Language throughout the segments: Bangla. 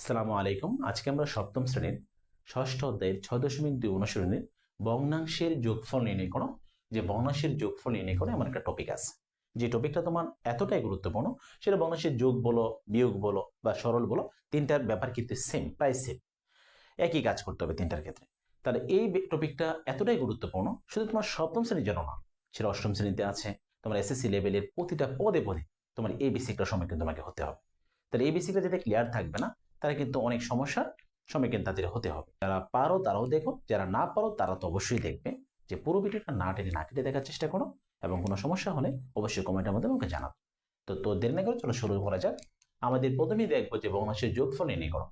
আসসালামু আলাইকুম। আজকে আমরা সপ্তম শ্রেণীর ষষ্ঠ অধ্যায়ের 6.2 অনুশীলনের ভগ্নাংশের যোগফল নির্ণয় করো। যে ভগ্নাংশের যোগফল নির্ণয় করে এমন একটা টপিক আছে, যে টপিকটা তোমার এতটাই গুরুত্বপূর্ণ, সেটা ভগ্নাংশের যোগ বলো, বিয়োগ বলো বা সরল বলো, তিনটার ব্যাপার কিন্তু সেম, প্রায় সেম, একই কাজ করতে হবে তিনটার ক্ষেত্রে। তাহলে এই টপিকটা এতটাই গুরুত্বপূর্ণ, শুধু তোমার সপ্তম শ্রেণীর জন্য না, সেটা অষ্টম শ্রেণীতে আছে, তোমার এসএসসি লেভেলের প্রতিটা পদে পদে তোমার এই বেসিকটার সম্মুখীন তোমাকে হতে হবে। তাহলে এই বেসিকটা যাতে ক্লিয়ার থাকবে না, তারা কিন্তু অনেক সমস্যার সম্মুখীন তাদের হতে হবে। যারা পারো তারাও দেখো, যারা না পারো তারা তো অবশ্যই দেখবে। যে পুরো ভিডিওটা না টেনে না কেটে দেখার চেষ্টা করো, এবং কোনো সমস্যা হলে অবশ্যই কমেন্টের মধ্যে আমাকে জানাও। তো দেরি না করে চলো শুরু করা যাক। আমাদের প্রথমেই দেখবো যে ভগ্নাংশের যোগফল নির্ণয় করো।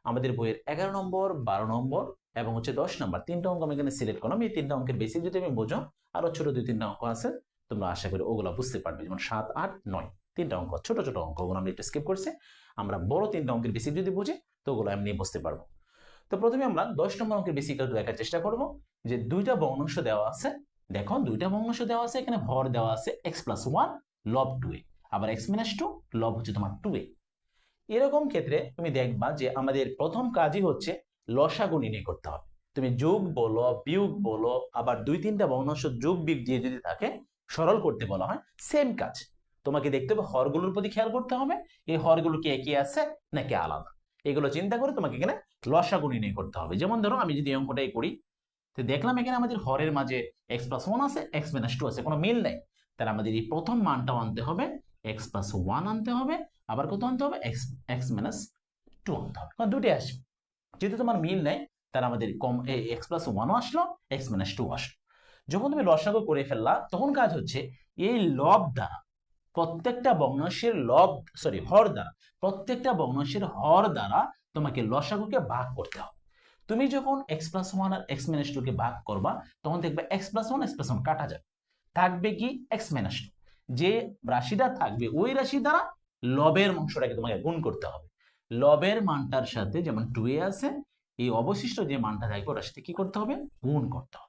আমাদের বইয়ের 11 নম্বর, 12 নম্বর এবং 10 নম্বর তিনটা অঙ্ক আমি এখানে সিলেক্ট করলাম। এই তিনটা অঙ্কের বেসিক যদি আমি বোঝো, আরো ছোট 2-3টা অঙ্ক আছে, তোমরা আশা করি ওগুলো বুঝতে পারবে। যেমন 7, 8, 9 তিনটা অঙ্ক, ছোট ছোট অঙ্ক, ওগুলো আমরা একটু স্কিপ করছি। আমরা বড় তিনটা অঙ্কের বেসিক যদি বুঝি তো ওগুলো এমনি বুঝতে পারবো। তো প্রথমে আমরা 10 নম্বর অঙ্কের বেসিকটা দেখার চেষ্টা করব। যে দুইটা ভগ্নাংশ দেওয়া আছে, দেখো দুইটা ভগ্নাংশ দেওয়া আছে, এখানে ভর দেওয়া আছে x+1 লব 2a, আবার x-2 লব হচ্ছে তোমার 2a। এরকম ক্ষেত্রে তুমি দেখবা যে আমাদের প্রথম কাজই হচ্ছে লসাগু নির্ণয় করতে হবে। তুমি যোগ বলো, বিয়োগ বলো, আবার 2-3টা ভগ্নাংশ যোগ বিয়োগ দিয়ে যদি থাকে সরল করতে বলা হয়, সেম কাজ। তোমাকে দেখতে হবে হরগুলোর প্রতি খেয়াল করতে হবে, এই হরগুলো কি একই আছে নাকি আলাদা, এগুলো চিন্তা করে তোমাকে এখানে লসাগু নির্ণয় করতে হবে। যেমন ধরো আমি যদি অঙ্কটাই করি, তো দেখলাম এখানে আমাদের হরের মাঝে x+1 আছে, x-2 আছে, কোনো মিল নেই। তাহলে আমাদের এই প্রথম মানটাও আনতে হবে, x+1 আনতে হবে, আবার কত আনতে হবে, x-2 আনতে হবে, কারণ দুটি আসবে। যেহেতু তোমার মিল নেই, তাহলে আমাদের কম x+1ও আসলো, x-2 আসলো। যখন তুমি লসাগু করে ফেললা, তখন কাজ হচ্ছে এই লব দ্বারা প্রত্যেকটা ভগ্নাংশের হর দ্বারা প্রত্যেকটা ভগ্নাংশের হর দ্বারা তোমাকে লসাগুকে ভাগ করতে হবে। তুমি যখন x+1 আর x-2 কে ভাগ করবা, তখন দেখবে x+1 x+1 কাটা যাবে, থাকবে কি x-2। যে রাশিটা থাকবে ওই রাশি দ্বারা লবের অংশটাকে তোমাকে গুণ করতে হবে। লবের মানটার সাথে যেমন 2a আছে, এই অবশিষ্ট যে মানটা থাকবে ওটার সাথে কি করতে হবে, গুণ করতে হবে।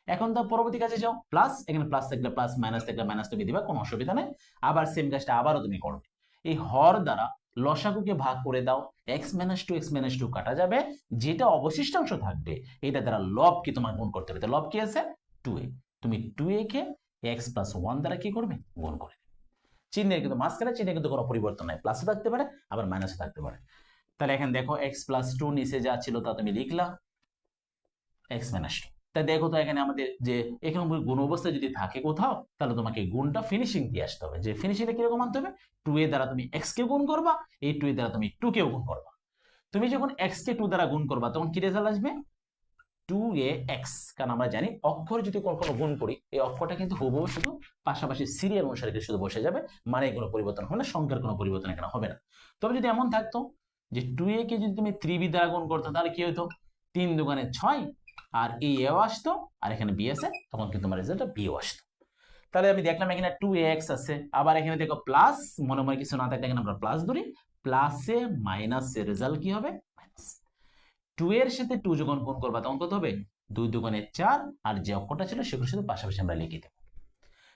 এখন তো পরবর্তী কাজে যাও, প্লাস, এখানে প্লাস থাকলে প্লাস, মাইনাস থাকলে মাইনাস তুমি দিবা, কোনো অসুবিধা নেই। আবার সেম কাজটা আবারও তুমি করবে, এই হর দ্বারা লসাগুকে ভাগ করে দাও, x-2 কাটা যাবে, যেটা অবশিষ্ট অংশ থাকবে এটা দ্বারা লব কি তোমার গুণ করতে হবে। তো লব কি আছে, 2a, তুমি 2a কে x+1 দ্বারা কি করবে, গুণ করে। চিহ্নের কিন্তু মাঝখানে চিহ্নে কিন্তু কোনো পরিবর্তন নাই, প্লাসও থাকতে পারে আবার মাইনাসও থাকতে পারে। তাহলে এখানে দেখো x+2 নিচে যা ছিল তা তুমি লিখলা, x-2। তাই দেখো তো এখানে আমাদের যে এখানে গুণ অবস্থায় যদি থাকে কোথাও, তাহলে তোমাকে গুণটা ফিনিশিং দিয়ে আসতে হবে। যে ফিনিশিংটা কিরকম আনতে হবে, 2a দ্বারা তুমি x কে গুণ করবা, এই 2a দ্বারা তুমি 2 কেও গুণ করবা। তুমি যখন x কে 2 দ্বারা গুণ করবা, তখন কি রেজাল্ট আসবে, 2ax। কারণ আমরা জানি অক্ষর যদি কখনো গুণ করি, এই অক্ষরটা কিন্তু হুবহু শুধু পাশাপাশি সিরিয়াল অনুসারে শুধু বসে যাবে, মানে কোনো পরিবর্তন হবে না, সংখ্যার কোনো পরিবর্তন এখানে হবে না। তবে যদি এমন থাকতো যে 2a কে যদি তুমি 3b দ্বারা গুণ করতো, তাহলে কি হতো, 3 দুগুণে 6, আর এই এও আসতো, আর এখানে বি আছে, তখন কিন্তু আমার রেজাল্টটা বিও আসতো। তাহলে আমি দেখলাম এখানে 2ax আছে, আবার এখানে দেখো প্লাস, মনে মনে কিছু না থাকলে এখানে আমরা প্লাস ধরি, প্লাসে মাইনাসের রেজাল্ট কি হবে, মাইনাস। 2 এর সাথে 2 যখন গুণ করবা, তখন কত হবে, 2 দুগুণে 4, আর যে অক্ষরটা ছিল সেগুলো শুধু পাশাপাশি আমরা লিখে দেব।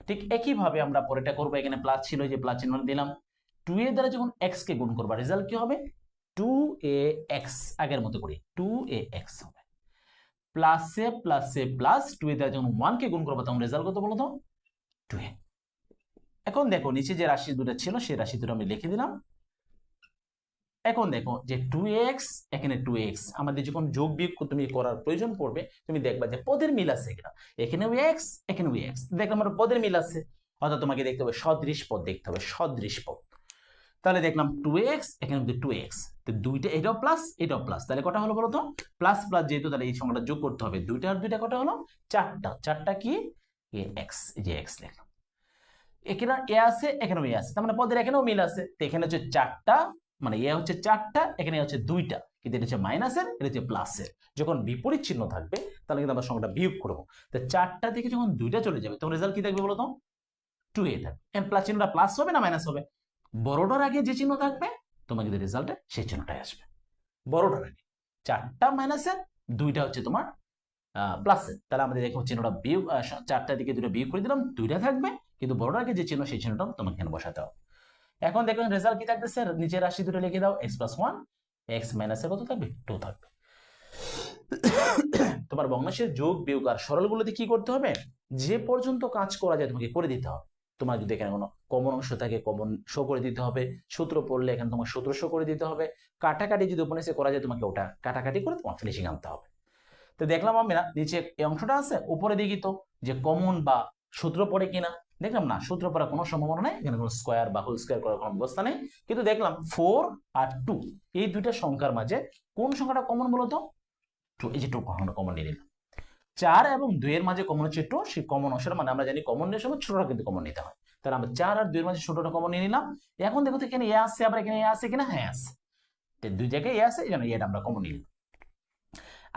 ঠিক একইভাবে আমরা পরেরটা করবো, এখানে প্লাস ছিল, যে প্লাস চিহ্ন দিলাম, 2 এর দ্বারা যখন x কে গুণ করবা, রেজাল্ট কি হবে, 2ax, আগের মতো করি, 2ax হবে। প্লাসে প্লাসে প্লাস, 2 এর দ্বারা যখন 1 কে গুণ করবা, তখন রেজাল্ট কত বলো তো, 2a। এখন দেখো নিচে যে রাশি দুটো ছিল সেই রাশি দুটো আমি লিখে দিলাম। এখন দেখো যে 2x, এখানে 2x, আমাদের যখন যোগ বিয়োগ তুমি করার প্রয়োজন পড়বে, তুমি দেখবা যে পদের মিল আছে, এখানেও x, এখানেও x, দেখলাম আমার পদের মিল আছে, অর্থাৎ তোমাকে দেখতে হবে সদৃশ পদ, দেখতে হবে সদৃশ পদ। তাহলে দেখলাম 2x, এখানে 2x, তো দুইটা, এটাও প্লাস এটাও প্লাস, তাহলে কটা হলো বলো তো, প্লাস প্লাস যেহেতু, তাহলে এই সংখ্যাটা যোগ করতে হবে, দুইটা আর দুইটা কটা হলো, চারটা। চারটা কি, x, এই যে x লিখলাম। এখানে এ আছে, এখানেও এ আছে, তার মানে পদের এখানেও মিল আছে। তো এখানে হচ্ছে চারটা, মানে এ হচ্ছে চারটা, এখানে হচ্ছে দুইটা, কিন্তু এটা হচ্ছে মাইনাসের, এটা হচ্ছে প্লাসের। যখন বিপরীত চিহ্ন থাকবে, তাহলে কিন্তু আমরা সংখ্যাটা বিয়োগ করবো। তো চারটা থেকে যখন দুইটা চলে যাবে, তখন রেজাল্ট কি থাকবে বলো তো, 2a থাকবে। এন্ড প্লাস চিহ্নটা প্লাস হবে না মাইনাস হবে, বড়টার আগে যে চিহ্ন থাকবে তোমার কিন্তু রেজাল্টে সেই চিহ্নটাই আসবে, বড়টার আগে। চারটা মাইনাসের, দুইটা হচ্ছে তোমার প্লাসের। তাহলে আমাদের দেখো চিহ্নটা বিয়োগ, চারটা দিকে দুটো বিয়োগ করে দিলাম, দুইটা থাকবে, কিন্তু বড়টার আগে যে চিহ্ন সেই চিহ্নটা তোমাকে এখানে বসাতে হবে। এখন দেখুন রেজাল্ট কি থাকতেছে, নিচের রাশি দুটো লিখে দাও, x+1 এক্স মাইনাসে কত থাকবে 2 থাকবে। তোমার ভগ্নাংশের যোগ বিয়োগ আর সরলগুলোতে কি করতে হবে, যে পর্যন্ত কাজ করা যায় তোমাকে করে দিতে হবে। তোমার যদি এখানে কোনো কমন অংশ থাকে কমন শো করে দিতে হবে, সূত্র পড়লে এখানে তোমার সূত্র শো করে দিতে হবে, কাটাকাটি যদি উপনিষে করা যায় তোমাকে ওটা কাটাকাটি করে তোমার ফিনিশিং আনতে হবে। তো দেখলাম আমরা নিচে এই অংশটা আছে, উপরে দেখি তো যে কমন বা সূত্র পড়ে কিনা, দেখলাম না সূত্র পড়ার কোনো সম্ভাবনা নেই, এখানে কোনো স্কোয়ার বা হোল স্কোয়ার করার কোনো ব্যবস্থা নেই। কিন্তু দেখলাম 4 আর 2 এই দুইটা সংখ্যার মাঝে কোন সংখ্যাটা কমন বলো তো, 2, এই যে 2 কমন নিয়ে নিলাম। 4 এবং 2 এর মাঝে কমন হচ্ছে 2, সেই কমন অংশটা মানে আমরা জানি কমন নেওয়ার সময় ছোটটা কিন্তু কমন নিতে হয়, তাহলে আমরা 4 আর 2 এর মাঝে ছোটটা কমন নিয়ে নিলাম। এখন দেখো তো এখানে এ আসছে, আবার এখানে এ আসছে কিনা, হ্যাঁ আছে, দুই জায়গায় এ আছে, এই জন্য এটা আমরা কমন নিলাম।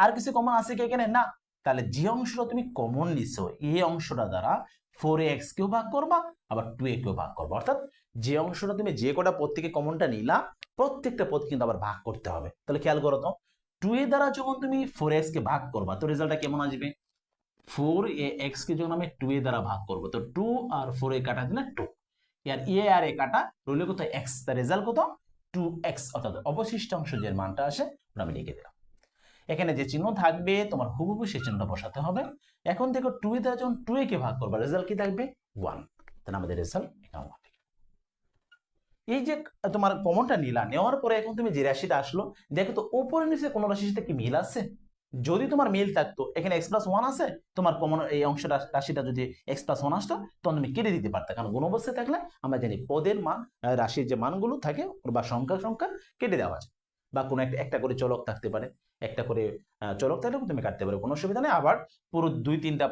আর কিছু কমন আছে কি এখানে, না। তাহলে যে অংশটা তুমি কমন নিছো এই অংশটা দ্বারা 4x কেও ভাগ করবা, আবার 2a কেও ভাগ করবা, অর্থাৎ যে অংশটা তুমি যে কটা পদ থেকে কমনটা নিলা প্রত্যেকটা পদ কিন্তু আবার ভাগ করতে হবে। তাহলে খেয়াল করো তো, 2a দ্বারা যখন তুমি 4x কে ভাগ করবা তো রেজাল্টটা কেমন আসবে, 4ax কে যখন আমি 2a দ্বারা ভাগ করবো তো 2 আর 4a কাটা দিলে 2, আর a আর a কাটা রইল কত x, তার রেজাল্ট কত 2x, অর্থাৎ অবশিষ্ট অংশ যে মানটা আসে ওটা আমি লিখে দিলাম। এখানে যে চিহ্ন থাকবে তোমার হুবহু সেই চিহ্নটা বসাতে হবে। এখন দেখো 2 দ্বারা যখন 2a কে ভাগ করবা রেজাল্ট কি থাকবে 1, তাহলে আমাদের রেজাল্ট এখানে 1। এই যে তোমার কমনটা নিলা, নেওয়ার পরে এখন তুমি যে রাশিটা আসলো দেখো তো উপরে নিচে কোন রাশির সাথে কি মিল আছে, যদি তোমার মিল থাকতো এখানে x+1 আছে, তোমার কমন এই অংশটা রাশিটা যদি x+1 আসতো তখন তুমি কেটে দিতে পারতে, কারণ গুণ অবস্থায় থাকলে আমরা জানি পদের মান রাশির যে মানগুলো থাকে বা সংখ্যা কেটে দেওয়া যায়, বা কোনো একটা করে চলক থাকতে পারে, একটা করে চলক থাকলেও তুমি কাটতে পারো, কোনো অসুবিধা নেই। আবার পুরো 2-3টা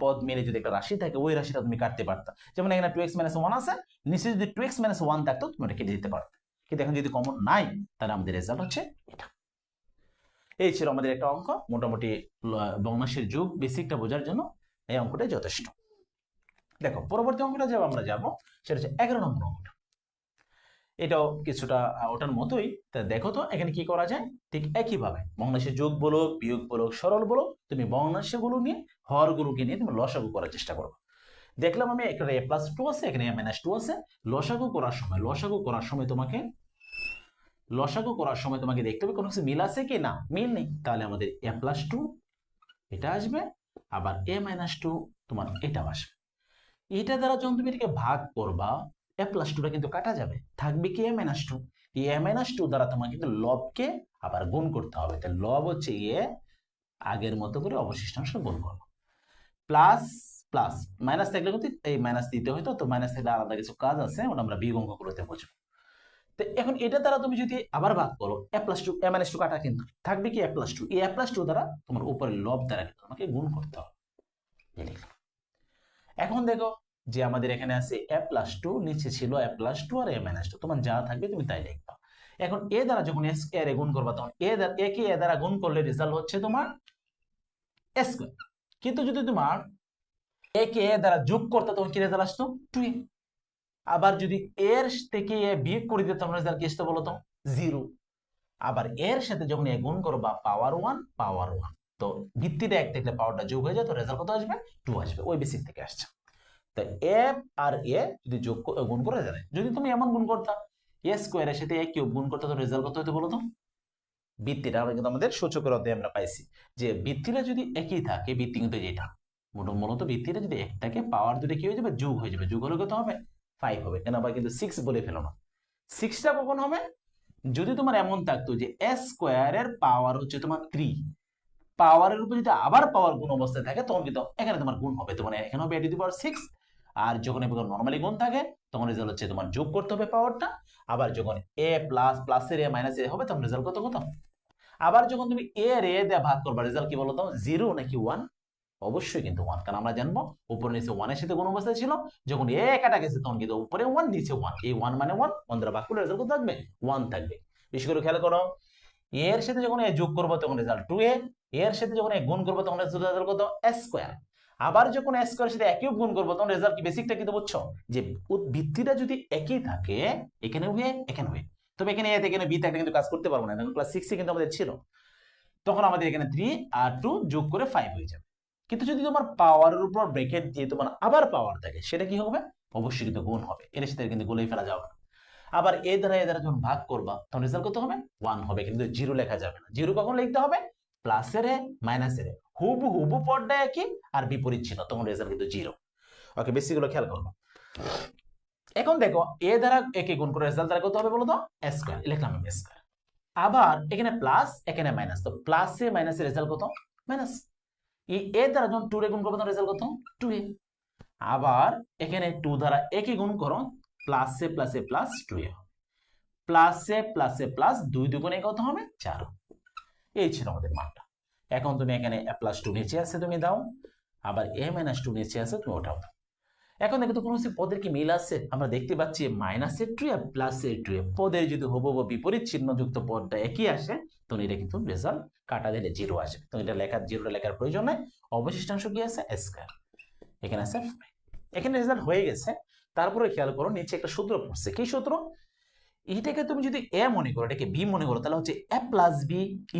পদ মিলে যদি একটা রাশি থাকে ওই রাশিটা তুমি কাটতে পারতা, যেমন এখানে 2x-1 আছে, নিচে যদি 2x-1 থাকতো তুমি এটা কেটে দিতে পারতে, কিন্তু এখন যদি কমন নাই তাহলে আমাদের রেজাল্ট হচ্ছে এটা। এই ছিল আমাদের একটা অঙ্ক, মোটামুটি ভগ্নাংশের যুগ বেসিকটা বোঝার জন্য এই অঙ্কটাই যথেষ্ট। দেখো পরবর্তী অঙ্কটা যে আমরা যাব সেটা হচ্ছে 11 নম্বর অঙ্কটা। এটাও কিছুটা ওটার মতোই, তা দেখো তো এখানে কি করা যায়, ঠিক একইভাবে ভগ্নাংশের যোগ বলো বিয়োগ বলো সরল বলো তুমি ভগ্নাংশগুলো নিয়ে হরগুলোকে নিয়ে তুমি লসাগু করার চেষ্টা করো। দেখলাম আমি এখানে a+2 আছে, এখানে a-2 আছে, লসাগু করার সময় তোমাকে দেখতে হবে কোনো কিছু মিল আছে কি না, মিল নেই, তাহলে আমাদের a+2 এটা আসবে, আবার a-2 তোমার এটাও আসবে। এটা দ্বারা যখন তুমি এটাকে ভাগ করবা a+2টা কিন্তু কাটা যাবে, থাকবে কি a-2, এই a-2 দ্বারা তোমাকে কিন্তু লবকে আবার গুণ করতে হবে, তাহলে লব হচ্ছে আগের মতো করে অবশিষ্টাংশ গুণ করবো, প্লাস প্লাস মাইনাস থাকলে কিন্তু এই মাইনাস দিতে হয়তো, তো মাইনাস থাকলে আলাদা কিছু কাজ আছে ওটা আমরা বিয়োগ অঙ্কগুলোতে বুঝবো। তো এখন এটা দ্বারা তুমি যদি আবার ভাগ করো a+2 a-2 কাটা কিন্তু থাকবে কি a+2, এই a+2 দ্বারা তোমার উপরের লব দ্বারা তোমাকে গুণ করতে হবে। এখন দেখো যে আমাদের এখানে আছে a+2, নিচে ছিল a+2 আর a-2, তোমার যা থাকবে তুমি তাই লিখবা। এখন এ দ্বারা যখন এর গুণ করবা তখন এ কে এ দ্বারা গুণ করলে রেজাল্ট হচ্ছে তোমার a², কিন্তু যদি তোমার এ কে এ দ্বারা যোগ করতে তখন কি রেজাল্ট আসতো 2a, আবার যদি এর থেকে এ বিয়োগ করে দিতে তখন রেজাল্ট কি আসতো বলো তো 0, আবার এর সাথে যখন এ গুণ করবা পাওয়ার 1, তো ভিত্তিটা 1 থাকলে পাওয়ারটা যোগ হয়ে যায়, তো রেজাল্ট কত আসবে 2 আসবে, ওই বেসিক থেকে আসছে। তাই এফ আর এ যদি গুণ করা যায়, যদি তুমি এমন গুণ করতা এ স্কোয়ারের সাথে এ কিউব গুণ করতে তো রেজাল্ট কত হতো বলো তো, ভিত্তিটা আমরা কিন্তু আমাদের সূচকের অধ্যায়ে আমরা পাইছি যে ভিত্তিটা যদি একই থাকে, ভিত্তি কিন্তু যেটা মূলত ভিত্তিটা যদি এক থাকে পাওয়ার দুটো কি হয়ে যাবে যোগ হয়ে যাবে, যোগ হলে কত হবে 5 হবে, কেন আবার কিন্তু 6 বলে ফেলো না, 6টা কখন হবে যদি তোমার এমন থাকতো যে এ স্কোয়ারের পাওয়ার হচ্ছে তোমার 3, পাওয়ারের উপর যদি আবার পাওয়ার গুণ অবস্থায় থাকে তখন কিন্তু এখানে তোমার গুণ হবে, তোমার এখানে হবে a⁻6, আর যখন নর্মালি গুণ থাকে তখন রেজাল্ট হচ্ছে তোমার যোগ করতে হবে পাওয়ারটা, আবার যখন a প্লাসের a মাইনাস a হবে তখন রেজাল্ট কত, আবার যখন তুমি a এর a দিয়ে ভাগ করবা রেজাল্ট কি বলতো 0 নাকি 1, অবশ্যই কিন্তু 1, কারণ আমরা জানবো উপরে নিচে 1 এর সাথে গুণ অবস্থায় ছিল, যখন a কাটা গেছে তখন কিন্তু উপরে 1 নিচে 1, এই 1 মানে 1 দ্বারা ভাগ করলে রেজাল্ট কত থাকবে 1 থাকবে। বেশি করে খেয়াল করো, এর সাথে যখন এ যোগ করবো তখন রেজাল্ট 2a, এর সাথে যখন এ গুণ করবো তখন রেজাল্ট কত a², আবার যখন a² এর সাথে একই গুণ করবো তখন রেজাল্ট কি বেসিকটা কিন্তু বুঝছো যে ভিত্তিটা যদি একই থাকে এখানে হয়ে এখানে হয়ে, তবে এখানে a থেকে b থাকলে কিন্তু কাজ করতে পারবো না, ক্লাস 6 এ কিন্তু আমাদের ছিল, তখন আমাদের এখানে 3 আর 2 যোগ করে 5 হয়ে যাবে। কিন্তু যদি তোমার পাওয়ারের উপর ব্র্যাকেট দিয়ে তোমার আবার পাওয়ার থাকে সেটা কি হবে, অবশ্যই কিন্তু গুণ হবে, এর সাথে কিন্তু গুণই ফেলা যাবে না। আবার এ দ্বারা যখন ভাগ করবা তখন রেজাল্ট কত হবে 1 হবে, কিন্তু জিরো লেখা যাবে না। জিরো কখন লিখতে হবে, প্লাসের এ মাইনাসের এ, হুবহু পদটা একই আর বিপরীত চিহ্ন, তখন রেজাল্ট কিন্তু জিরো। ওকে, বেসিকগুলো খেয়াল করবো। এখন দেখো এ দ্বারা একে গুণ করে রেজাল্ট দ্বারা কত হবে বলো তো, এ স্কয়ার, লিখলাম আমি স্কয়ার। আবার এখানে প্লাস এখানে মাইনাস, তো প্লাসে মাইনাসের রেজাল্ট কত, মাইনাস। এই এ দ্বারা যখন 2 রে গুণ করবে তখন রেজাল্ট কত, 2a। আবার এখানে 2 দ্বারা একে গুণ করো, প্লাসে প্লাসে প্লাস 2a, প্লাসে প্লাসে প্লাস 2 দুগুণে কত হবে 4। এই ছিল আমাদের মানটা। এখন তুমি এখানে a প্লাস 2 নিচে আছে তুমি দাও, আবার a মাইনাস 2 নিচে আছে তুমি ওটাও দাও। এখন দেখো তো কোনো পদের কি মিল আছে, আমরা দেখতে পাচ্ছি মাইনাসের 2a প্লাসের 2a, পদের যদি হুবহু বিপরীত চিহ্নযুক্ত পদটা একই আসে তখন এটা কিন্তু রেজাল্ট কাটা দিলে জিরো আসবে। তো এটা জিরোটা লেখার প্রয়োজন নেই। অবশিষ্টাংশ কি আছে, a স্কয়ার, এখানে আছে 5। এখানে রেজাল্ট হয়ে গেছে। তারপরে খেয়াল করো নিচে একটা সূত্র পড়ছে, কি সূত্র, এটাকে তুমি যদি a মনে করো, এটাকে b মনে করো, তাহলে হচ্ছে a plus b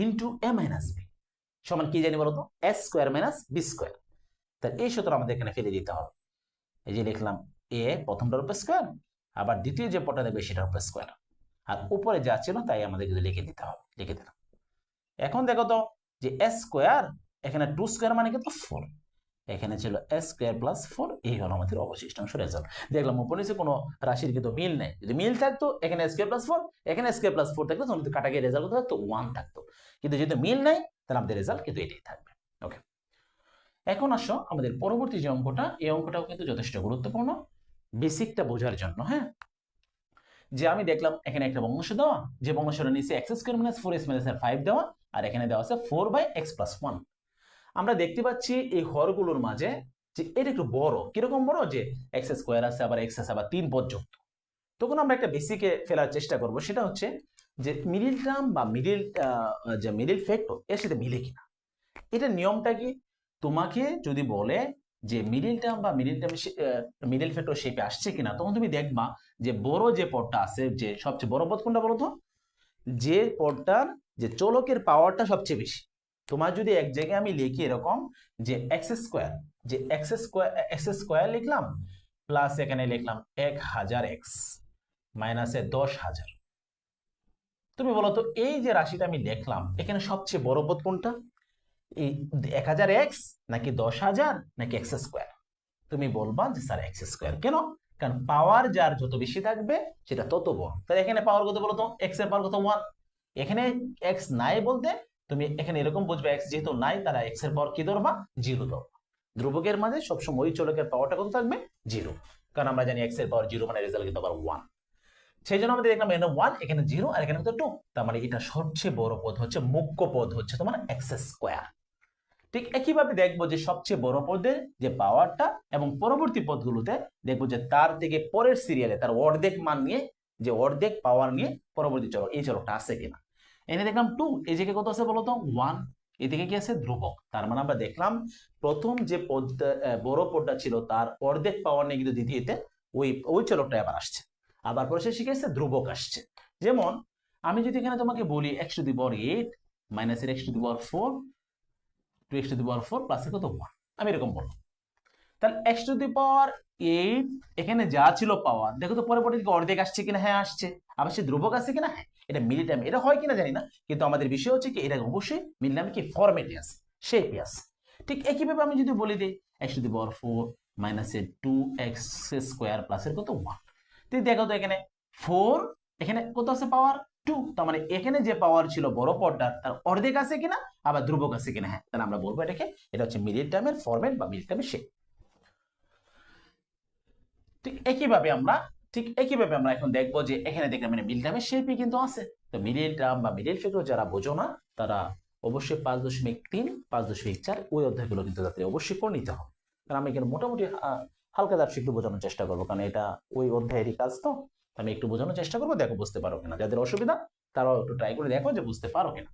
into a minus b সমান কি জানি বলো তো, a square minus b square. তাহলে এই সূত্র আমাদের এখানে ফেলে দিতে হবে। এই যে লিখলাম a প্রথমটার উপর স্কয়ার, আবার দ্বিতীয় যে পদটা দেখবে সেটার উপর স্কয়ার, আর উপরে যা ছিল তাই আমাদের কিন্তু লিখে দিতে হবে, লিখে দিলাম। এখন দেখো তো যে a স্কয়ার, এখানে 2 স্কয়ার মানে কত 4, এখানে ছিল a স্কয়ার প্লাস 4, এই হলো আমাদের অবশিষ্টাংশ রেজাল্ট। দেখলাম উপর নিচে কোনো রাশির কিন্তু মিল নেই, যদি মিল থাকতো এখানে a স্কয়ার প্লাস 4 এখানে a স্কয়ার প্লাস 4 থাকতো তখন কাটা গিয়ে রেজাল্ট কত থাকতো 1 থাকতো, কিন্তু যদি মিল নাই তাহলে আমাদের রেজাল্ট কিন্তু এটাই থাকবে। ওকে, এখন আসো আমাদের পরবর্তী যে অঙ্কটা, এই অঙ্কটাও কিন্তু যথেষ্ট গুরুত্বপূর্ণ বেসিকটা বোঝার জন্য। হ্যাঁ, যে আমি দেখলাম এখানে একটা ভগ্নাংশ দেওয়া, যে ভগ্নাংশটা নিচে x square minus 4x minus 5 দেওয়া, আর এখানে দেওয়া আছে 4/x প্লাস 1। আমরা দেখতে পাচ্ছি এই হরগুলোর মাঝে যে এটা একটু বড়, কিরকম বড়, যে x স্কয়ার আছে আবার x আছে আবার 3 পদ যুক্ত। তখন আমরা একটা বেসিকে ফেলার চেষ্টা করব, সেটা হচ্ছে যে মিডিল টার্ম বা যে মিডিল ফ্যাক্টর এর সাথে মিলে কিনা। এটা নিয়মটা কি, তোমাকে যদি বলে যে মিডিল টার্ম বা মিডিল ফ্যাক্টর শেপে আসছে কিনা, তখন তুমি দেখবা যে বড় যে পদটা আছে, যে সবচেয়ে বড় পদ কোনটা বলো তো, যে পদটার যে চলকের পাওয়ারটা সবচেয়ে বেশি। তোমার যদি এক জায়গায় আমি লিখি এরকম যে এক্স স্কয়ার লিখলাম প্লাস এখানে লিখলাম 1000x মাইনাসে 10,000, তুমি বলো তো এই যে রাশিটা আমি লিখলাম এখানে সবচেয়ে বড় পদ কোনটা, এই 1000x নাকি 10,000 নাকি এক্স স্কয়ার? তুমি বলবা যে স্যার এক্স স্কয়ার। কেন? কারণ পাওয়ার যার যত বেশি থাকবে সেটা তত বড়। তাহলে এখানে পাওয়ার কত বলো তো, এক্স এর পাওয়ার কত 1, এখানে এক্স নাই বলতে তুমি এখানে এরকম বুঝবে এক্স যেহেতু নাই তারা এক্স এর পাওয়ার কি ধরবা, 0 ধরবা। ধ্রুবকের মাঝে সবসময় ওই চলকের পাওয়ারটা কত থাকবে, 0, কারণ আমরা জানি এক্স এর পাওয়ার 0 মানে রেজাল্ট কিন্তু আবার 1। সেই জন্য আমাদের দেখলাম এখানে 1 এখানে 0 আর এখানে 2, তার মানে এটা সবচেয়ে বড় পদ হচ্ছে, মুখ্য পদ হচ্ছে তোমার এক্স স্কয়ার। ঠিক একইভাবে দেখবো যে সবচেয়ে বড় পদের যে পাওয়ারটা এবং পরবর্তী পদগুলোতে দেখবো যে তার থেকে পরের সিরিয়ালে তার অর্ধেক মান নিয়ে, যে অর্ধেক পাওয়ার নিয়ে পরবর্তী চলক, এই চলকটা আছে কিনা। এনে দেখলাম 2, এই জায়গায় কত আছে বলতো 1, এদিকে কি আছে ধ্রুবক। তার মানে আমরা দেখলাম প্রথম যে পদটা বড় পদটা ছিল তার অর্ধেক পাওয়ার নিয়ে কিন্তু দ্বিতীয়তে ওই চলকটা আবার আসছে, আবার পরে সে শিখেছে ধ্রুবক আসছে। যেমন আমি যদি এখানে তোমাকে বলি x⁸ minus x⁴ 2x⁴ plus কত 1, আমি এরকম বলবো। তাহলে x⁸ এখানে যা ছিল পাওয়ার, দেখো তো পরে অর্ধেক আসছে কিনা, হ্যাঁ আসছে। আবার সে ধ্রুবক আছে কিনা, হ্যাঁ। এটা মিলি টাইম, এটা হয় কিনা জানি না, কিন্তু আমাদের বিষয় হচ্ছে কি এটা অবশ্যই মিলি টাইম কি ফরম্যাটে আছে, শেপে আছে। ঠিক একইভাবে আমি যদি বলি দিই x⁴ minus 2x square plus কত 1, তুই দেখো তো এখানে 4, এখানে কত আছে পাওয়ার 2, তার মানে এখানে যে পাওয়ার ছিল বড় পদটার তার অর্ধেক আছে কিনা, আবার ধ্রুবক আছে কিনা, হ্যাঁ। তাহলে আমরা বলবো এটাকে, এটা হচ্ছে মিডিল টার্মের ফরম্যাট বা মিডিল টার্মের শেপ। ঠিক একইভাবে আমরা এখন দেখবো যে এখানে দেখলাম মানে মিডিল টার্মের শেপই কিন্তু আছে। তো মিডিল টার্ম বা মিডিল ফ্যাক্টর যারা বোঝো না তারা অবশ্যই 5.3 5.4 ওই অধ্যায়গুলো কিন্তু তাদের অবশ্যই করে নিতে হবে। কারণ আমি এখানে মোটামুটি হালকা দার্শিক একটু বোঝানোর চেষ্টা করবো, কারণ এটা ওই অধ্যায়েরই কাজ। তো আমি একটু বোঝানোর চেষ্টা করবো, দেখো বুঝতে পারো কিনা। যাদের অসুবিধা তারাও একটু ট্রাই করে দেখো যে বুঝতে পারো কিনা।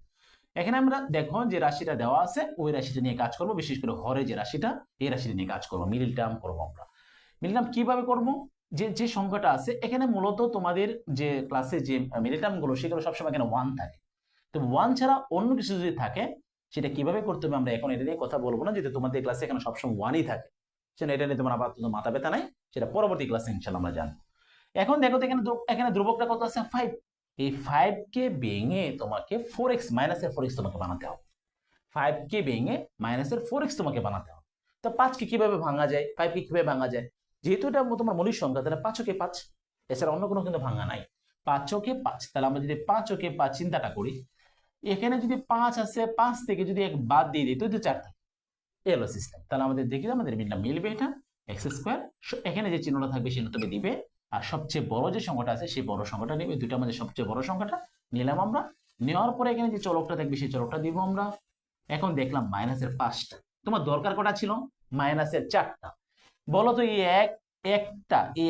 এখানে আমরা দেখো যে রাশিটা দেওয়া আছে ওই রাশিটা নিয়ে কাজ করবো, বিশেষ করে হরে যে রাশিটা এই রাশিটা নিয়ে কাজ করবো, মিডিল টার্ম করবো আমরা। মিডিল টার্ম কিভাবে করবো, যে সংখ্যাটা আছে এখানে মূলত তোমাদের যে ক্লাসে যে মিডিল টার্ম গুলো সেগুলো সবসময় এখানে 1 থাকে। তো 1 ছাড়া অন্য কিছু যদি থাকে সেটা কিভাবে করতে হবে আমরা এখন এটা নিয়ে কথা বলবো না, যেহেতু তোমাদের ক্লাসে এখানে সবসময় 1ই থাকে। সেটা এটা নিয়ে তোমার আপাতত মাথা ব্যথা নাই, সেটা পরবর্তী ক্লাসে ইনশাআল্লাহ আমরা জানবো। এখন দেখো তো এখানে এখানে ধ্রুবকটা কত আছে 5, এই 5 কে ভেঙে তোমাকে 4x মাইনাসের 4x তোমাকে বানাতে হবে। 5 কে ভেঙে মাইনাসের 4x তোমাকে বানাতে হবে। তো 5 কে কিভাবে ভাঙা যায়, 5 কে কিভাবে ভাঙা যায়, যেহেতু এটা তোমার মৌলিক সংখ্যা তাহলে 5 কে 5, এছাড়া অন্য কোনো কিন্তু ভাঙা নাই। 5 কে 5, তাহলে আমরা যদি 5 কে 5 চিন্তাটা করি, এখানে যদি 5 আছে, 5 থেকে যদি 1 বাদ দিয়ে দিই তো 4 থাকে। এই হলো সিস্টেম। তাহলে আমাদের দেখি আমাদের মিলবে এটা এক্স স্কোয়ার, এখানে যে চিহ্নটা থাকবে সেটা তুমি দিবে, আর সবচেয়ে বড় যে সংখ্যাটা আছে সেই বড় সংখ্যাটা নেবে। দুইটার মধ্যে সবচেয়ে বড় সংখ্যাটা নিলাম আমরা, নেওয়ার পরে এখানে যে চলকটা থাকবে সেই চলকটা দিব আমরা। এখন দেখলাম মাইনাসের 5টা, তোমার দরকার কটা ছিল, মাইনাসের 4টা। বলো তো এই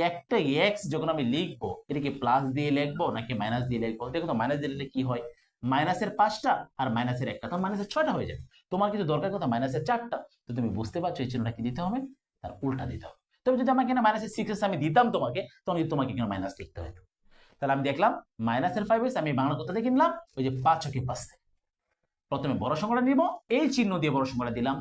একটা এক্স যখন আমি লিখবো এটাকে প্লাস দিয়ে লিখবো নাকি মাইনাস দিয়ে লিখবো? দেখো তো মাইনাস দিয়ে লিখলে কি হয়, মাইনাসের 5টা আর মাইনাসের 1টা, তো মাইনাসের 6টা হয়ে যাবে। তোমার কিন্তু দরকার কথা মাইনাসের 4টা, তো তুমি বুঝতে পারছো এই চিহ্নটা কি দিতে হবে, তার উল্টা দিতে হবে। তবে যদি আমাকে এখানে মাইনাসের 6 আমি দিতাম তোমাকে, তখন তোমাকে এখানে মাইনাস লিখতে হতো। তাহলে আমি দেখলাম মাইনাসের 5 আমি বাংলা কোথা থেকে কিনলাম, ওই যে 5 কে 5 থেকে। প্রথমে বড় সংখ্যাটা নিব, এই চিহ্ন দিয়ে বড় সংখ্যাটা দিলাম।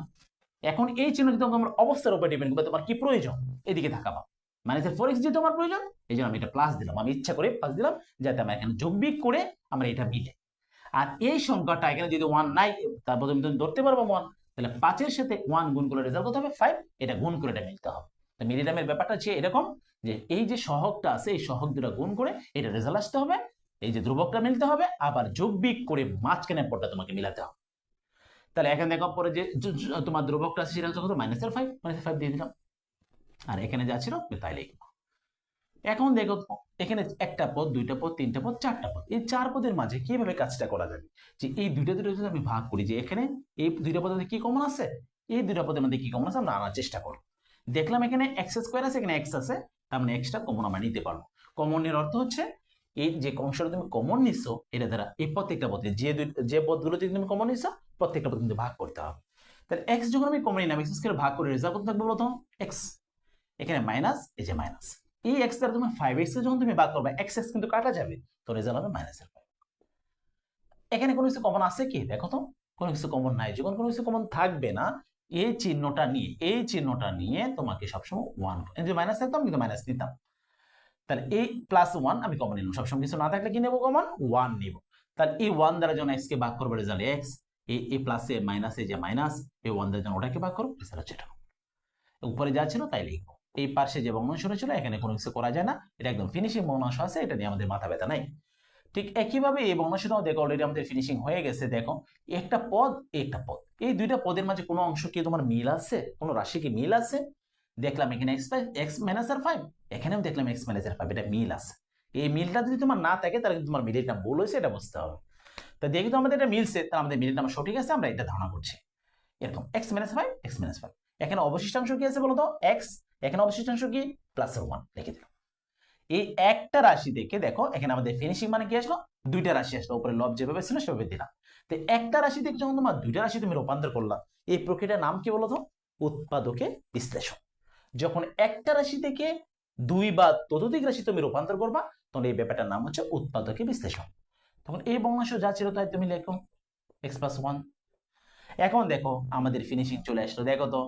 এখন এই চিহ্ন কিন্তু তোমার অবস্থার উপর ডিপেন্ড করবে, তোমার কি প্রয়োজন এদিকে থাকাবা। মাইনাসের 4x যে তোমার প্রয়োজন, এই জন্য আমি এটা প্লাস দিলাম, আমি ইচ্ছা করে প্লাস দিলাম যাতে আমরা এখানে যোগ বিয়োগ করে আমরা এটা মিলে। আর এই সংখ্যাটা এখানে যদি 1 নাই, তারপর তুমি ধরতে পারবো 1, তাহলে 5 এর সাথে 1 গুণ করলে রেজাল্ট কত হবে 5, এটা গুণ করে এটা মিলতে হবে। তো মিডিয়ামের ব্যাপারটা হচ্ছে এরকম যে এই যে সহগটা আছে এই সহগ দুটো গুণ করে এটা রেজাল্ট আসতে হবে, এই যে ধ্রুবকটা মিলতে হবে, আবার যোগ বিয়োগ করে মাঝখানের পরটা তোমাকে মিলাতে হবে। তাহলে এখানে দেখো পরে যে তোমার ধ্রুবকটা আছে সেটা কত, -5 দিয়ে দিলাম, আর এখানে যা ছিল তাই লিখবো। এখন দেখো এখানে একটা পদ, দুইটা পদ, তিনটা পদ, চারটা পদ, এই 4 পদের মাঝে কিভাবে কাজটা করা যাবে, যে এই দুইটা যদি আমি ভাগ করি, যে এখানে এই দুইটা পদের মধ্যে কি কমন আছে, এই দুইটা পদের মধ্যে কি কমন আছে আমরা আনার চেষ্টা করব। দেখলাম এখানে এক্স স্কোয়ার আছে, এখানে এক্স আছে, তার মানে এক্সটা কমন আমরা নিতে পারবো। কমনের অর্থ হচ্ছে এই যে অংশটা তুমি কমন নিছো এটা দ্বারা এই প্রত্যেকটা পদে যে পদগুলো যদি তুমি কমন নিছো প্রত্যেকটা পদ কিন্তু ভাগ করতে হবে। তাহলে এক্স যখন আমি কমন নিলাম, এক্স স্কোয়ার ভাগ করে রেজাল্ট কত থাকবে বলতো, এক্স, এখানে মাইনাস, এই যে মাইনাস, এই এক্স দ্বারা তুমি 5x যখন তুমি ভাগ করবে এক্স এক্স কিন্তু কাটা যাবে, তো রেজাল্ট হবে -5। এখানে কোনো কিছু কমন আছে কি, দেখো তো কোনো কিছু কমন নাই। যখন কোনো কিছু কমন থাকবে না, এই চিহ্নটা নিয়ে তোমাকে সবসময় 1, যদি মাইনাস থাকতাম কিন্তু মাইনাস নিতাম। তাহলে এই +1 আমি কমন নিলাম, সবসময় কিছু না থাকলে কি নেবো, কমন 1 নিব। তাহলে এই 1 দ্বারা যখন x কে ভাগ করবে রেজাল্ট x, এই প্লাসে মাইনাসে যে মাইনাস, এই 1 দ্বারা যখন ওটাকে ভাগ করব রেজাল্ট হচ্ছে এটা। উপরে যা ছিল তাই লিখবো। এই পাশে যে ভগ্নাংশ ছিল এখানে কোনো কিছু করা যায় না, এটা একদম ফিনিশিং ভগ্নাংশ আছে, এটা নিয়ে আমাদের মাথা ব্যথা নাই। ঠিক একইভাবে এই ভগ্নাংশটাও দেখো অলরেডি আমাদের ফিনিশিং হয়ে গেছে। দেখো একটা পদ, এই দুইটা পদের মাঝে কোনো অংশ কি তোমার মিল আছে, কোনো রাশি কি মিল আছে? দেখলাম এখানে x - 5, এখানেও দেখলাম x - 5, এটা মিল আছে। এই মিলটা যদি তোমার না থাকে তাহলে তোমার মিলটা ভুল হয়েছে, এটা বুঝতে হবে। তো দেখি তো আমাদের এটা মিলছে, তাহলে আমাদের মিলটা আমার সঠিক আছে, আমরা এটা ধারণা করছি। এরকম x - 5, x - 5, এখানে অবশিষ্টাংশ কি আছে বলতো, x, এখানে অবশিষ্টাংশ কি +1 লিখে দিলাম। এই একটা রাশি থেকে দেখো এখানে আমাদের ফিনিশিং মানে কি আসলো, দুইটা রাশি আসলো, উপরে লব যেভাবে ছিল সেভাবে দিলাম। তো একটা রাশি থেকে যখন তোমার দুইটা রাশি তুমি রূপান্তর করলা, এই প্রক্রিয়াটার নাম কি বলতো, উৎপাদকে বিশ্লেষণ। যখন একটা রাশি থেকে 2 বা ততোধিক রাশি তুমি রূপান্তর করবা, তখন এই ব্যাপারটার নাম হচ্ছে উৎপাদকে বিশ্লেষণ। তখন এই ভগ্নাংশ যা ছিল তাই তুমি লেখো x+1। এখন দেখো আমাদের ফিনিশিং চলে আসলো। দেখো তো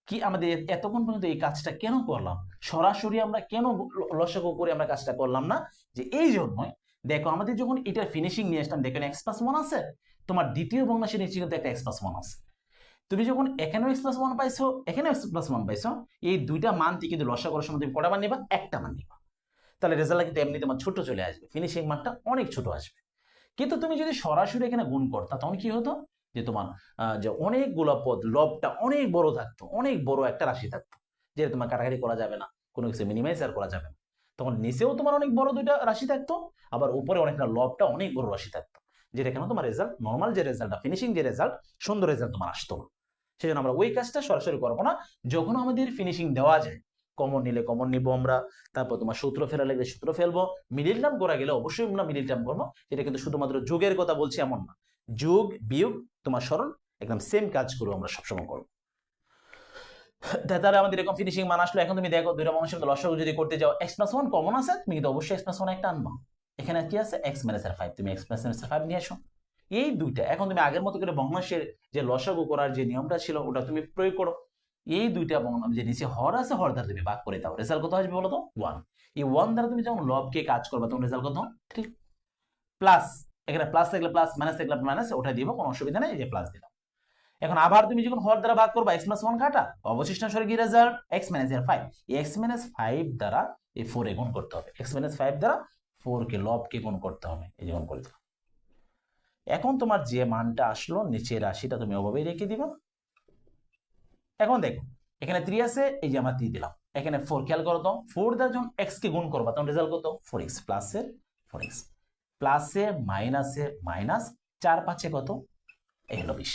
কি আমাদের এতক্ষণ পর্যন্ত এই কাজটা কেন করলাম, সরাসরি আমরা কেন লসাগু করে আমরা কাজটা করলাম না, যে এই জন্যই দেখো আমাদের যখন এটা ফিনিশিং নিয়ে আসলাম, দেখেন x+1 আছে, তোমার দ্বিতীয় ভগ্নাংশের নিচে কিন্তু একটা x+1 আছে। তুমি যখন এখানেও x+1 পাইছো, এখানেও x+1 পাইছো, এই দুইটা মান থেকে কিন্তু লসাগু করার সময় তুমি কটা মান নিবা, একটা মান নিবা। তাহলে রেজাল্ট কিন্তু এমনি তোমার ছোট চলে আসবে, ফিনিশিং মানটা অনেক ছোট আসবে। কিন্তু তুমি যদি সরাসরি এখানে গুণ করতা তখন কি হতো, যে তোমার যে অনেকগুলো পদ, লবটা অনেক বড় থাকতো, অনেক বড় একটা রাশি থাকতো, যেটা তোমার কাটাকাটি করা যাবে না, কোনো কিছু মিনিমাইজ আর করা যাবে না। তখন নিচেও তোমার অনেক বড় দুইটা রাশি থাকতো, আবার উপরে অনেকটা লবটা অনেক বড় রাশি থাকতো, যেটা কেন তোমার রেজাল্ট, নর্মাল যে রেজাল্টটা, ফিনিশিং যে রেজাল্ট, সুন্দর রেজাল্ট তোমার আসতো না। সেই জন্য আমরা ওই কাজটা সরাসরি করবো না। যখন আমাদের ফিনিশিং দেওয়া যায়, কমন নিলে কমন নিবো আমরা, তারপর তোমার সূত্র ফেলা লাগলে সূত্র ফেলবো, মিডিল টার্ম করা গেলে অবশ্যই আমরা মিডিল টার্ম করবো। এটা কিন্তু শুধুমাত্র যোগের কথা বলছি এমন না, যোগ বিয়োগ তোমার সরল একদম সেম কাজ করবো আমরা সবসময় করবো। তাহলে আমাদের এরকম ফিনিশিং মান আসলো। এখন তুমি দেখো দুইটা ভগ্নাংশের লসাগু যদি করতে যাও, x+1 কমন আছে, তুমি কিন্তু অবশ্যই x+1 একটা আনবা। এখানে কি আছে x - 5, তুমি x - 5 নিয়ে আসো। এই দুইটা এখন তুমি আগের মতো করে ভগ্নাংশের যে লসাগু করার যে নিয়মটা ছিল ওটা তুমি প্রয়োগ করো। এই দুইটা ভগ্নাংশ যে নিচে হর আছে হর দ্বারা তুমি ভাগ করে দাও, রেজাল্ট কত আসবে বলো তো 1। এই 1 দ্বারা তুমি যখন লবকে কাজ করবে তখন রেজাল্ট কত 3। প্লাস এখানে প্লাস থাকলে প্লাস, মাইনাস থাকলে মাইনাস, ওটা দিব, কোনো অসুবিধা নেই, এই যে প্লাস দিলাম। এখন আবার তুমি যখন হর দ্বারা ভাগ করবা x+1 কাটা, অবশিষ্টাংশের কি রেজাল্ট x - 5। এই x - 5 দ্বারা এই 4 এ গুণ করতে হবে, x - 5 দ্বারা 4 কে লবকে গুণ করতে হবে, এই যে গুণ করে দিলাম। এখন তোমার যে মানটা আসলো নিচের রাশিটা তুমি ওভাবেই রেখে দিবা। এখন দেখো এখানে 3 আছে, এই যে আমরা 3 দিলাম, এখানে 4, খেয়াল করো তো 4 দ্বারা যখন x কে গুণ করবা তখন রেজাল্ট কত 4x, প্লাসে 4x, প্লাসে মাইনাসে মাইনাস, 4 5 কত, এই হলো 20।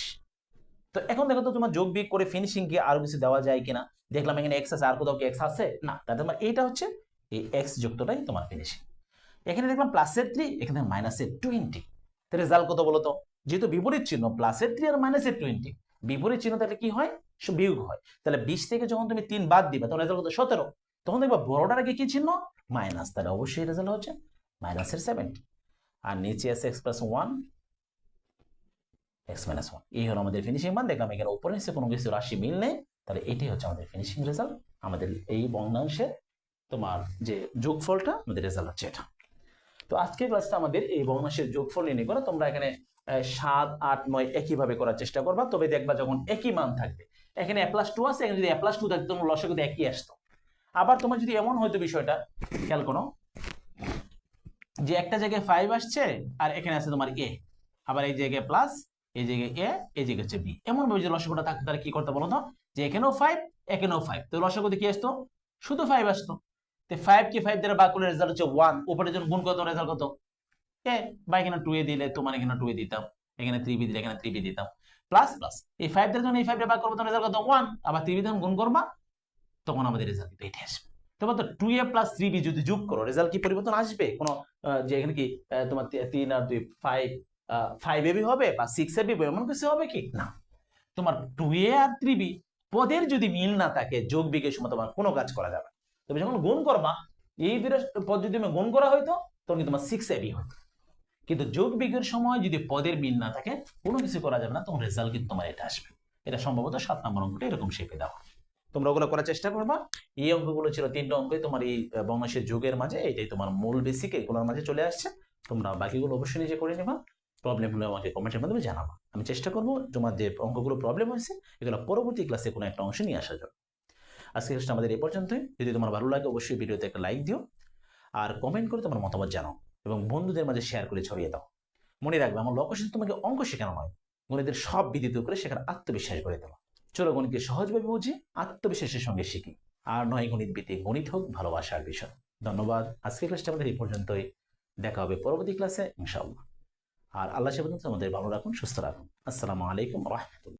তো এখন দেখো তো তোমার যোগ বিয়োগ করে ফিনিশিং কি আরো কিছু দেওয়া যায় কিনা, দেখলাম এখানে x আছে, আর কোথাও কি x আছে না, তাহলে তোমার এইটা হচ্ছে এই x যুক্তটাই তোমার ফিনিশিং। এখানে দেখলাম প্লাসের 3, এখানে মাইনাসের 20, তো রেজাল্ট কত বলো তো, যেহেতু বিপরীত চিহ্ন প্লাসের 3 আর মাইনাসের 20, বিপরীত চিহ্ন তাহলে কি হয়, বিয়োগ হয়। তাহলে 20 থেকে যখন তুমি 3 বাদ দিবা তখন রেজাল্ট কত 17, তখন দেখবা বড়টার আগে কি চিহ্ন মাইনাস, তাহলে অবশ্যই রেজাল্ট হচ্ছে মাইনাসের 70। আর নিচে আছে x+1 x-1, এই হলো আমাদের ফিনিশিং মান। দেখলাম এখানে উপরে নিচে কোনো কিছু রাশি মিল নেই, তাহলে এটাই হচ্ছে আমাদের ফিনিশিং রেজাল্ট। আমাদের এই ভগ্নাংশের তোমার যে যোগফলটা আমাদের রেজাল্ট হচ্ছে এটা। তো আজকের ক্লাসটা আমাদের এই ভগ্নাংশের যোগফল নির্ণয় করা। তোমরা এখানে 7 8 9 একইভাবে করার চেষ্টা করবা, তবে দেখবা যখন একই মান থাকবে, এখানে a+2 আছে, এখানে যদি a+2 থাকতো তোমার লসাগু একই আসতো। আবার তোমার যদি এমন হয়তো বিষয়টা খেয়াল করো যে একটা জায়গায় 5 আসছে আর এখানে আছে তোমার a, আবার এই জায়গায় প্লাস, এই জায়গায় a, এই জায়গায় হচ্ছে b, এমন ভাবে যে লসাগুটা থাকতো তাহলে কি করতে বলো তো, যে এখানেও 5 এখানেও 5, তো লসাগুতে কি আসতো শুধু 5 আসতো। তো 5 কে 5 দ্বারা ভাগ করলে রেজাল্ট হচ্ছে 1, উপরে যখন গুণ করতে রেজাল্ট কত a, বা এখানে 2a দিলে তোমার এখানে 2a দিতাম, এখানে 3b দিলে এখানে 3b দিতাম, প্লাস প্লাস এই 5 দ্বারা যখন এই 5 দ্বারা ভাগ করবো তখন রেজাল্ট কত 1, আবার 3b যখন গুণ করবা তখন আমাদের রেজাল্ট এটা আসবে। তোমার তো 2a + 3b যদি যোগ করো রেজাল্ট কি পরিবর্তন আসবে কোনো, যে এখানে কি তোমার 3 আর 2 5ab হবে বা 6ab এমন কিছু হবে কি না। তোমার 2a আর 3b পদের যদি মিল না থাকে যোগ বিয়োগের সময় তোমার কোনো কাজ করা যাবে না। তবে যখন গুণ করবা এই দুটো পদ যদি তুমি গুণ করা হয়তো তখন কি তোমার 6ab হতো, কিন্তু যোগ বিয়োগের সময় যদি পদের মিল না থাকে কোনো কিছু করা যাবে না, তখন রেজাল্ট কিন্তু তোমার এটা আসবে। এটা সম্ভবত 7 নম্বর অঙ্কটা এরকম শেপে দেওয়া। তোমরা ওগুলো করার চেষ্টা করবা। এই অঙ্কগুলো ছিল 3টা অঙ্কই তোমার এই ভগ্নাংশের যোগের মাঝে, এইটাই তোমার মূল বেসিক, এগুলোর মাঝে চলে আসছে। তোমরা বাকিগুলো অবশ্যই নিজে করে নেবা, প্রবলেম হলে আমাকে কমেন্টের মাধ্যমে জানাবা, আমি চেষ্টা করবো তোমার যে অঙ্কগুলো প্রবলেম হয়েছে এগুলো পরবর্তী ক্লাসে কোনো একটা অংশে নিয়ে আসার জন্য। আজকের ক্লাসটা আমাদের এই পর্যন্তই। যদি তোমার ভালো লাগে অবশ্যই ভিডিওতে একটা লাইক দিও আর কমেন্ট করে তোমার মতামত জানাও এবং বন্ধুদের মাঝে শেয়ার করে ছড়িয়ে দাও। মনে রাখবে আমার লক্ষ্য শুধু তোমাকে অঙ্ক শেখানো নয়, গণিতের সব বিদিত করে সেখানে আত্মবিশ্বাস করে দেওয়া। চলো গণিতকে সহজভাবে বুঝি, আত্মবিশ্বাসের সঙ্গে শিখি, আর নয় গণিত ভিত্তিক, গণিত হোক ভালোবাসার বিষয়। ধন্যবাদ। আজকের ক্লাসটা আমাদের এই পর্যন্তই, দেখা হবে পরবর্তী ক্লাসে ইনশাআল্লাহ। আর আল্লাহ সেবন আমাদের ভালো রাখুন, সুস্থ রাখুন। আসসালামু আলাইকুম।